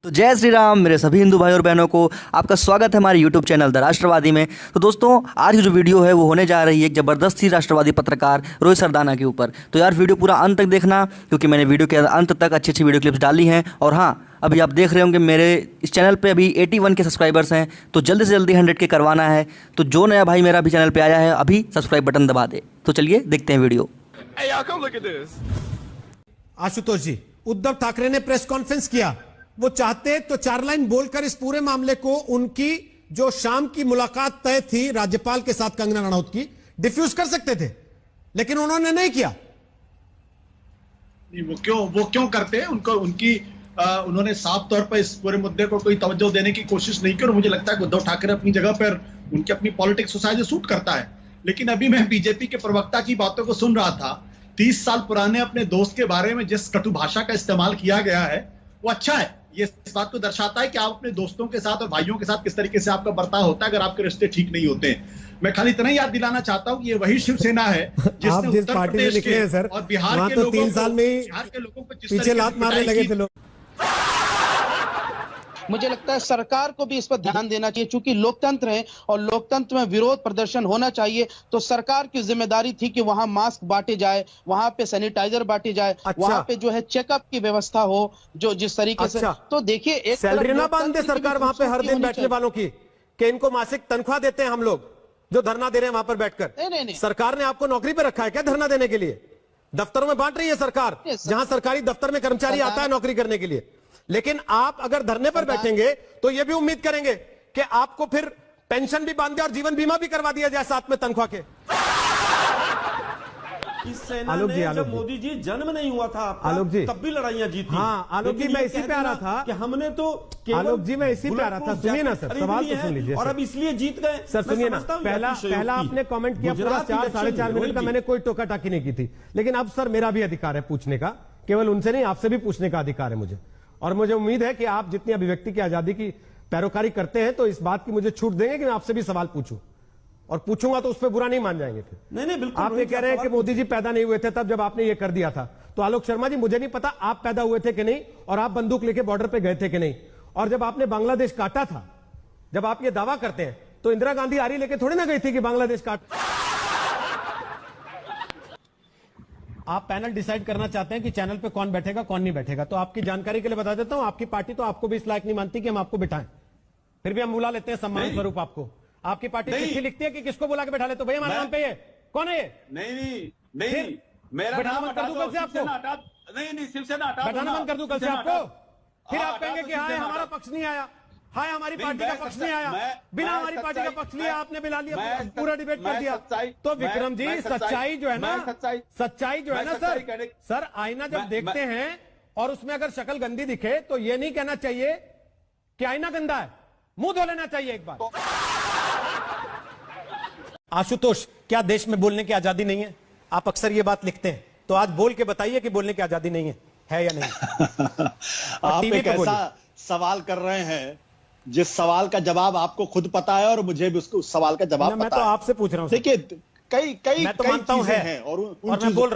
तो जय श्री राम मेरे सभी हिंदू भाई और बहनों को आपका स्वागत है हमारे YouTube चैनल द राष्ट्रवादी में। तो दोस्तों आज की जो वीडियो है वो होने जा रही है एक ज़बरदस्त राष्ट्रवादी पत्रकार रोहित सरदाना के ऊपर। तो यार वीडियो पूरा अंत तक देखना क्योंकि मैंने वीडियो के अंत तक अच्छी अच्छी वीडियो क्लिप्स डाली हैं। और हाँ, अभी आप देख रहे होंगे मेरे इस चैनल पर अभी 81 के सब्सक्राइबर्स हैं, तो जल्दी से जल्दी 100 के करवाना है। तो जो नया भाई मेरा अभी चैनल पर आया है अभी सब्सक्राइब बटन दबा दे। तो चलिए देखते हैं वीडियो। आशुतोष जी, उद्धव ठाकरे ने प्रेस कॉन्फ्रेंस किया। वो चाहते तो 4 लाइन बोलकर इस पूरे मामले को, उनकी जो शाम की मुलाकात तय थी राज्यपाल के साथ कंगना रनौत की, डिफ्यूज कर सकते थे, लेकिन उन्होंने नहीं किया। वो क्यों करते हैं? उन्होंने साफ तौर पर इस पूरे मुद्दे को कोई तवज्जो देने की कोशिश नहीं की। और मुझे लगता है कि उद्धव ठाकरे अपनी जगह पर उनकी अपनी पॉलिटिक्स सोसाइटी सूट करता है। लेकिन अभी मैं बीजेपी के प्रवक्ता की बातों को सुन रहा था। 30 साल पुराने अपने दोस्त के बारे में जिस कटु भाषा का इस्तेमाल किया गया है वो अच्छा है। ये इस बात को दर्शाता है कि आप अपने दोस्तों के साथ और भाइयों के साथ किस तरीके से आपका बर्ताव होता है अगर आपके रिश्ते ठीक नहीं होते हैं। मैं खाली इतना याद दिलाना चाहता हूं कि ये वही शिवसेना है जिसने जिस उत्तर पार्टी में प्रदेश निकले हैं सर, और बिहार के तो लोगों 3 साल में ही पीछे लात मारने लगे थे लोग। मुझे लगता है सरकार को भी इस पर ध्यान देना चाहिए, चूंकि लोकतंत्र है और लोकतंत्र में विरोध प्रदर्शन होना चाहिए। तो सरकार की जिम्मेदारी थी कि वहां मास्क बांटे जाए, वहां पे सैनिटाइजर बांटे जाए, वहां पे जो है चेकअप की व्यवस्था हो, जो जिस तरीके से। तो देखिए, एक सैलरी ना बांध दे सरकार वहां पे हर दिन बैठने वालों की, कि इनको मासिक तनख्वाह देते हैं हम लोग जो धरना दे रहे हैं वहां पर बैठकर। नहीं। सरकार ने आपको नौकरी पे रखा है क्या धरना देने के लिए? दफ्तरों में बांट रही है सरकार, जहां सरकारी दफ्तर में कर्मचारी आता है नौकरी करने के लिए। लेकिन आप अगर धरने पर बैठेंगे तो यह भी उम्मीद करेंगे कि आपको फिर पेंशन भी बांध दे और जीवन बीमा भी करवा दिया जाए साथ में तनख्वाह के। इस सेना ने जब मोदी जी जन्म नहीं हुआ था आपका, आलोक जी, तब भी लड़ाइयां जीती। हाँ आलोक जी, मैं इसी पे आ रहा था कि हमने तो आलोक जी, मैं इसी पे आ रहा था। सुनिए ना सर, सवाल तो सुन लीजिए और अब इसलिए जीत गए। सर सुनिए ना, पहला आपने कमेंट किया पूरा 4-4.5 मिनट का, मैंने कोई टोका टाकी नहीं की थी। लेकिन अब सर मेरा भी अधिकार है पूछने का, केवल उनसे नहीं आपसे भी पूछने का अधिकार है मुझे। और मुझे उम्मीद है कि आप जितनी अभिव्यक्ति की आजादी की पैरोकारी करते हैं तो इस बात की मुझे छूट देंगे कि मैं आपसे भी सवाल पूछूं, और पूछूंगा तो उस पर बुरा नहीं मान जाएंगे फिर। नहीं बिल्कुल। आप ये कह रहे हैं कि मोदी जी पैदा नहीं हुए थे तब जब आपने ये कर दिया था। तो आलोक शर्मा जी, मुझे नहीं पता आप पैदा हुए थे कि नहीं, और आप बंदूक लेके बॉर्डर पे गए थे कि नहीं। और जब आपने बांग्लादेश काटा था, जब आप ये दावा करते हैं, तो इंदिरा गांधी आरी लेके थोड़ी ना गई थी कि बांग्लादेश काट। आप पैनल डिसाइड करना चाहते हैं कि चैनल पे कौन बैठेगा कौन नहीं बैठेगा। तो आपकी जानकारी के लिए बता देता हूं, आपकी पार्टी तो आपको भी इस लायक नहीं मानती कि हम आपको बिठाएं, फिर भी हम बुला लेते हैं सम्मान स्वरूप आपको। आपकी पार्टी चिट्ठी लिखती है कि किसको बुला के बैठा ले। तो भैया हमारे नाम पे ये कौन है? ये नहीं मेरा बैठाना बंद कर दूं कल से आपको? नहीं शिवसेना बैठाना बंद कर दूं कल से आपको? फिर आप कहेंगे कि हाय हमारा पक्ष नहीं आया, हाय हमारी पार्टी का पक्ष नहीं आया, बिना हमारी पार्टी का पक्ष लिया आपने बिला लिया, पूरा डिबेट कर दिया। तो विक्रम जी, सच्चाई जो है ना, सच्चाई जो है ना सर, आईना जब देखते हैं और उसमें अगर शक्ल गंदी दिखे तो ये नहीं कहना चाहिए कि आईना गंदा है, मुंह धो लेना चाहिए एक बार। आशुतोष, क्या देश में बोलने की आजादी नहीं है? आप अक्सर ये बात लिखते हैं, तो आज बोल के बताइए कि बोलने की आजादी नहीं है या नहीं? आप एक ऐसा सवाल कर रहे हैं जिस सवाल का जवाब आपको खुद पता है और मुझे भी उस सवाल का जवाब पता है। मैं तो आपसे पूछ रहा हूं। देखिए, कई चीजें हैं और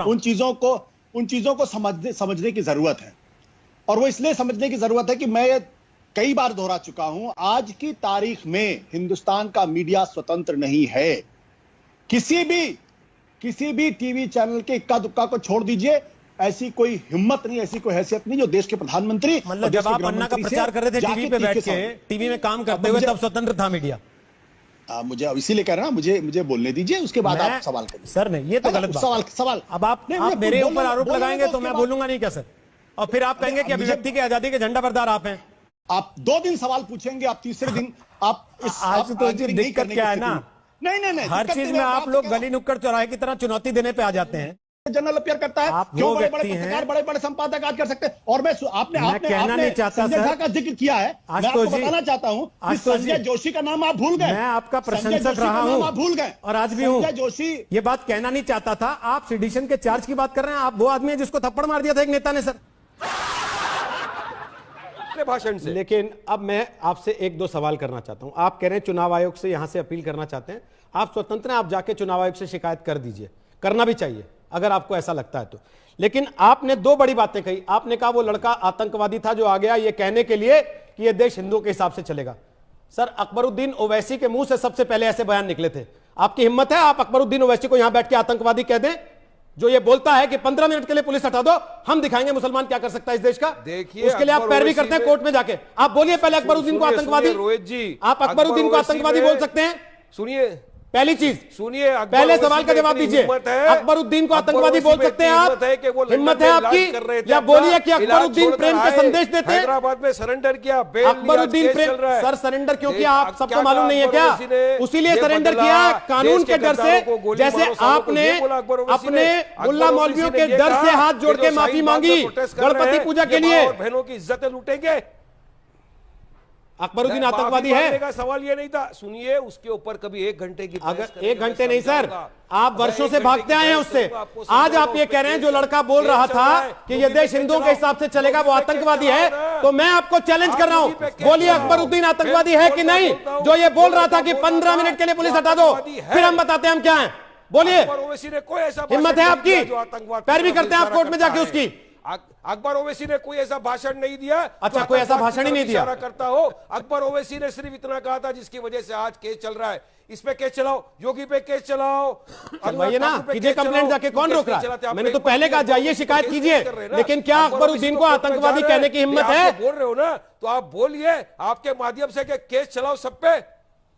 उन चीजों को समझने की जरूरत है। और वो इसलिए समझने की जरूरत है कि मैं कई बार दोहरा चुका हूं, आज की तारीख में हिंदुस्तान का मीडिया स्वतंत्र नहीं है। किसी भी टीवी चैनल के इक्का दुक्का को छोड़ दीजिए, ऐसी कोई हिम्मत नहीं, ऐसी कोई हैसियत नहीं जो देश के प्रधानमंत्री, मतलब जब आप अन्ना का प्रचार कर रहे थे टीवी पे बैठ के, टीवी में काम करते हुए, तब स्वतंत्र था मीडिया। मुझे अब इसीलिए कह रहा हूं, मुझे बोलने दीजिए, उसके बाद आप सवाल करिए। सर नहीं, ये तो गलत सवाल। अब आप मेरे ऊपर आरोप लगाएंगे तो मैं बोलूंगा नहीं क्या सर? और फिर आप कहेंगे कि अभिव्यक्ति की आजादी के झंडा बरदार आप हैं। आप 2 दिन सवाल पूछेंगे, आप तीसरे दिन आप आज तो दिक्कत क्या है ना, नहीं हर चीज में आप लोग गली नुक्कड़ चौराहे की तरह चुनौती देने पे आ जाते हैं। जनरल अपियर करता है, क्यों बड़े बड़े पत्रकार, बड़े बड़े संपादक आज कर सकते हैं? और आपने संजय झा का जिक्र किया है, मैं आपको बताना चाहता हूं कि संजय जोशी का नाम आप भूल गए। मैं आपका प्रशंसक रहा हूं, आप भूल गए और आज भी हूं। संजय जोशी ये बात कहना नहीं चाहता था। आप सेडिशन के चार्ज की बात कर रहे हैं। आप वो आदमी है जिसको थप्पड़ मार दिया था एक नेता ने सर, भाषण से। लेकिन अब मैं आपसे 1-2 सवाल करना चाहता हूं। आप कह रहे हैं चुनाव आयोग से यहां से अपील करना चाहते हैं। आप स्वतंत्र हैं, आप जाके चुनाव आयोग से शिकायत कर दीजिए, करना भी चाहिए। अगर आपको ऐसा लगता है तो। लेकिन आपने दो बड़ी बातें कही। आपने कहा वो लड़का आतंकवादी था जो आ गया ये कहने के लिए कि ये देश हिंदुओं के हिसाब से चलेगा। सर, अकबरुद्दीन ओवैसी के मुंह से सबसे पहले ऐसे बयान निकले थे। आपकी हिम्मत है आप अकबरुद्दीन ओवैसी को यहां बैठ के आतंकवादी कह दें, जो ये बोलता है कि 15 मिनट के लिए पुलिस हटा दो, हम दिखाएंगे मुसलमान क्या कर सकता है इस देश का। देखिए, उसके लिए आप पैरवी करते हैं कोर्ट में जाके। आप बोलिए पहले अकबरुद्दीन को आतंकवादी। रोहित जी, आप अकबरुद्दीन को आतंकवादी बोल सकते हैं? सुनिए, पहली चीज सुनिए, पहले सवाल का जवाब दीजिए। अकबरुद्दीन को आतंकवादी बोल सकते हैं आप? हिम्मत है आपकी? या बोलिए कि अकबरुद्दीन प्रेम का संदेश देते हैं? हैदराबाद में सरेंडर किया, अकबरुद्दीन प्रेम सर सरेंडर क्यों किया आप सबको मालूम नहीं है क्या? उसीलिए सरेंडर किया कानून के डर से। जैसे आपने अपने मुल्ला मौलवियों के डर से हाथ जोड़ के माफी मांगी गणपति पूजा के लिए। बहनों की इज्जतें लूटेंगे। अकबरुद्दीन आतंकवादी है का सवाल ये नहीं था। सुनिए, उसके ऊपर कभी 1 घंटे की अगर 1 घंटे नहीं सर, आप वर्षों से भागते आए हैं उससे। आज आप ये कह रहे हैं जो लड़का बोल रहा था कि ये देश हिंदुओं के हिसाब से चलेगा वो आतंकवादी है, तो मैं आपको चैलेंज कर रहा हूं, बोलिए अकबरुद्दीन आतंकवादी है कि नहीं? जो ये बोल रहा था कि 15 मिनट के लिए पुलिस हटा दो, फिर हम बताते हैं हम क्या है। बोलिए, हिम्मत है आपकी? पैरवी करते हैं आप कोर्ट में जाके उसकी। अकबर ओवैसी ने कोई ऐसा भाषण नहीं दिया। अच्छा, कोई ऐसा भाषण ही नहीं दिया करता हो। अकबर ओवैसी ने सिर्फ इतना कहा था जिसकी वजह से आज केस चल रहा है। इस पे केस चलाओ, योगी पे केस चलाओ, वही ना कीजिए कंप्लेंट जाके। कौन रोक रहा है? मैंने तो पहले कहा जाइए शिकायत कीजिए, लेकिन क्या अकबरुद्दीन को आतंकवादी कहने की हिम्मत है? बोल रहे हो ना, तो आप बोलिए आपके माध्यम से केस चलाओ सब पे।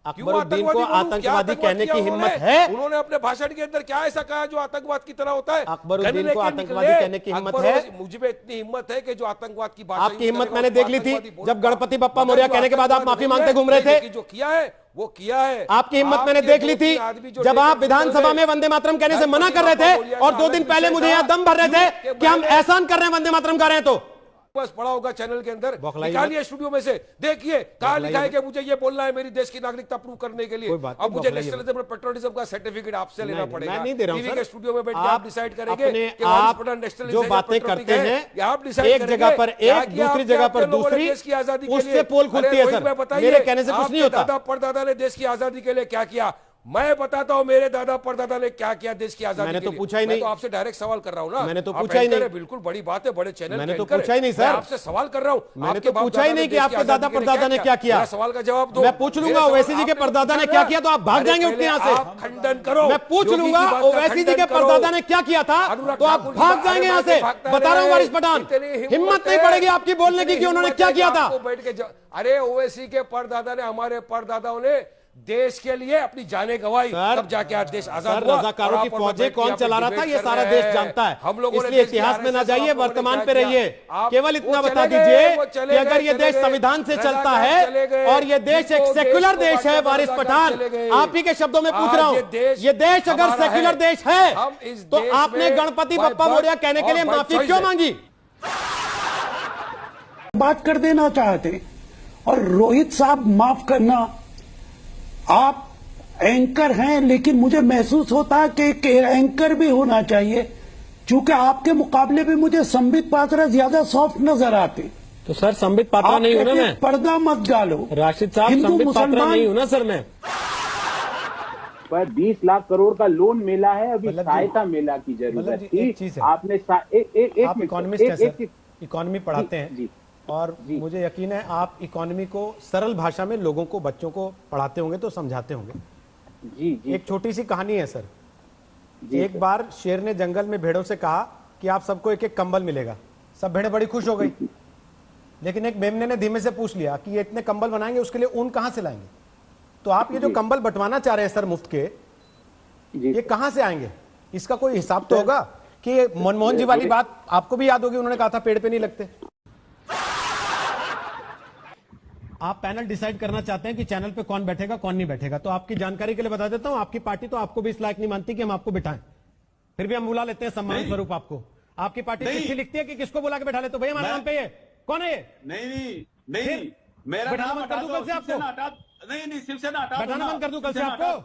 अकबरुद्दीन को आतंकवादी कहने की हिम्मत है? उन्होंने अपने भाषण के अंदर क्या ऐसा कहा जो आतंकवाद की तरह होता है? अकबरुद्दीन को आतंकवादी कहने की हिम्मत है? मुझे में इतनी हिम्मत है कि जो आतंकवाद की बात, आपकी हिम्मत मैंने देख ली थी जब गणपति बप्पा मौर्य कहने के बाद आप माफी मांगते घूम रहे थे। जो किया है वो किया है। आपकी हिम्मत मैंने देख ली थी जब आप विधानसभा में वंदे मातरम कहने से मना कर रहे थे और 2 दिन पहले मुझे यहां दम भर रहे थे कि हम एहसान कर रहे हैं, वंदे मातरम गा रहे हैं। तो बस पड़ा होगा चैनल के अंदर, निकालिए स्टूडियो में से, देखिए कहां लिखा है कि मुझे ये बोलना है मेरी देश की नागरिकता प्रूव करने के लिए। अब मुझे नेशनलिज्म और पेट्रियटिज्म का सर्टिफिकेट आपसे लेना पड़ेगा। मैं नहीं दे रहा हूं टीवी के स्टूडियो में बैठ के आप डिसाइड करेंगे कि आप जो बातें करते हैं एक जगह पर एक, दूसरी जगह पर दूसरी, देश की आजादी के उससे पोल खुलती है सर। मेरे कहने से कुछ नहीं होता। दादा परदादा ने देश की आजादी के लिए क्या किया, मैं बताता हूं मेरे दादा परदादा ने क्या किया देश की आजादी के लिए। मैंने तो पूछा ही नहीं। मैं तो आपसे डायरेक्ट सवाल कर रहा हूं ना। मैंने तो पूछा ही नहीं। बिल्कुल बड़ी बात है, बड़े चैनल मैंने तो पूछा ही नहीं सर। आपसे सवाल कर रहा हूं। मैंने तो पूछा ही नहीं कि आपके दादा परदादा ने क्या किया। सवाल का जवाब दो। मैं पूछ लूंगा ओवैसी जी के परदादा ने क्या किया तो आप भाग जाएंगे उठ के यहाँ से। खंडन करो। मैं पूछ लूंगा ओवैसी जी के परदादा ने क्या किया था तो आप भाग जाएंगे यहाँ से। बता रहा हूँ वारिस पठान, हिम्मत नहीं पड़ेगी आपकी बोलने की कि उन्होंने क्या किया था। अरे ओवैसी के परदादा ने, हमारे परदादाओं ने देश के लिए अपनी जानें गंवाई, तब जाके आज देश आजाद हुआ। रजाकारों की फौजें कौन चला रहा था ये सारा देश जानता है। हम लोग इसलिए इतिहास में ना जाइए, वर्तमान पे रहिए। केवल इतना बता दीजिए कि अगर ये देश संविधान से चलता है और ये देश एक सेक्युलर देश है, वारिस पठान आप ही के शब्दों में पूछ रहा हूँ, ये देश अगर सेक्युलर देश है तो आपने गणपति बप्पा मौर्य कहने के लिए माफी क्यों मांगी? बात कर देना चाहते। और रोहित साहब माफ करना, आप एंकर हैं लेकिन मुझे महसूस होता है कि एक एंकर भी होना चाहिए, क्योंकि आपके मुकाबले में मुझे संबित पात्रा ज्यादा सॉफ्ट नजर आते। तो सर संबित पात्रा नहीं हूं ना मैं। पर्दा मत डालो राशिद साहब, संबित पात्रा नहीं हूं ना सर मैं। पर 20 लाख करोड़ का लोन मिला है, अभी सहायता मेला की जरूरत थी। आपने आप इकोनॉमिस्ट हैं सर, इकोनॉमी पढ़ाते हैं और मुझे यकीन है आप इकोनॉमी को सरल भाषा में लोगों को, बच्चों को पढ़ाते होंगे तो समझाते होंगे। जी। एक छोटी सी कहानी है सर। एक बार शेर ने जंगल में भेड़ों से कहा कि आप सबको एक एक कंबल मिलेगा। सब भेड़ें बड़ी खुश हो गई, लेकिन एक मेमने ने धीमे से पूछ लिया कि ये इतने कंबल बनाएंगे उसके लिए ऊन कहां से लाएंगे? तो आप ये जो कंबल बंटवाना चाह रहे हैं सर मुफ्त के, ये कहां से आएंगे? इसका कोई हिसाब तो होगा। कि मनमोहन जी वाली बात आपको भी याद होगी, उन्होंने कहा था पेड़ पे नहीं लगते। आप पैनल डिसाइड करना चाहते हैं कि चैनल पे कौन बैठेगा कौन नहीं बैठेगा, तो आपकी जानकारी के लिए बता देता हूं, आपकी पार्टी तो आपको भी इस लायक नहीं मानती कि हम आपको बिठाएं, फिर भी हम बुला लेते हैं सम्मान स्वरूप आपको। आपकी पार्टी चिट्ठी लिखती है कि किसको बुला के बैठा ले, तो भैया हमारे नाम पे ये कौन है? ये नहीं मेरा बैठाना बंद कर दूं कल से आपको? नहीं शिवसेना हटा, बैठाना बंद कर दूं कल से आपको?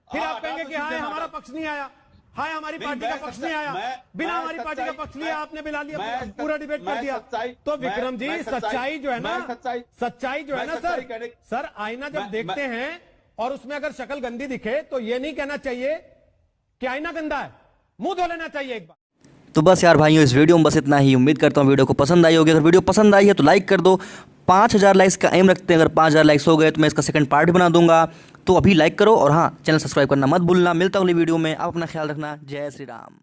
फिर आप कहेंगे कि हाय हमारा पक्ष नहीं आया, हाय हमारी पार्टी का पक्ष नहीं आया, बिना हमारी पार्टी का पक्ष लिया आपने, बिला लिया, पूरा डिबेट कर दिया। तो विक्रम जी सच्चाई जो है ना, सच्चाई जो है ना सर आईना जब देखते हैं और उसमें अगर शक्ल गंदी दिखे तो ये नहीं कहना चाहिए कि आईना गंदा है, मुंह धो लेना चाहिए एक बार। तो बस यार भाइयों, इस वीडियो में बस इतना ही। उम्मीद करता हूँ वीडियो को पसंद आई होगी। अगर वीडियो पसंद आई है तो लाइक कर दो। 5000 लाइक्स का एम रखते हैं। अगर 5000 लाइक्स हो गए तो मैं इसका सेकंड पार्ट भी बना दूंगा। तो अभी लाइक करो और हाँ, चैनल सब्सक्राइब करना मत भूलना। मिलता हूँ अगली वीडियो में। आप अपना ख्याल रखना। जय श्री राम।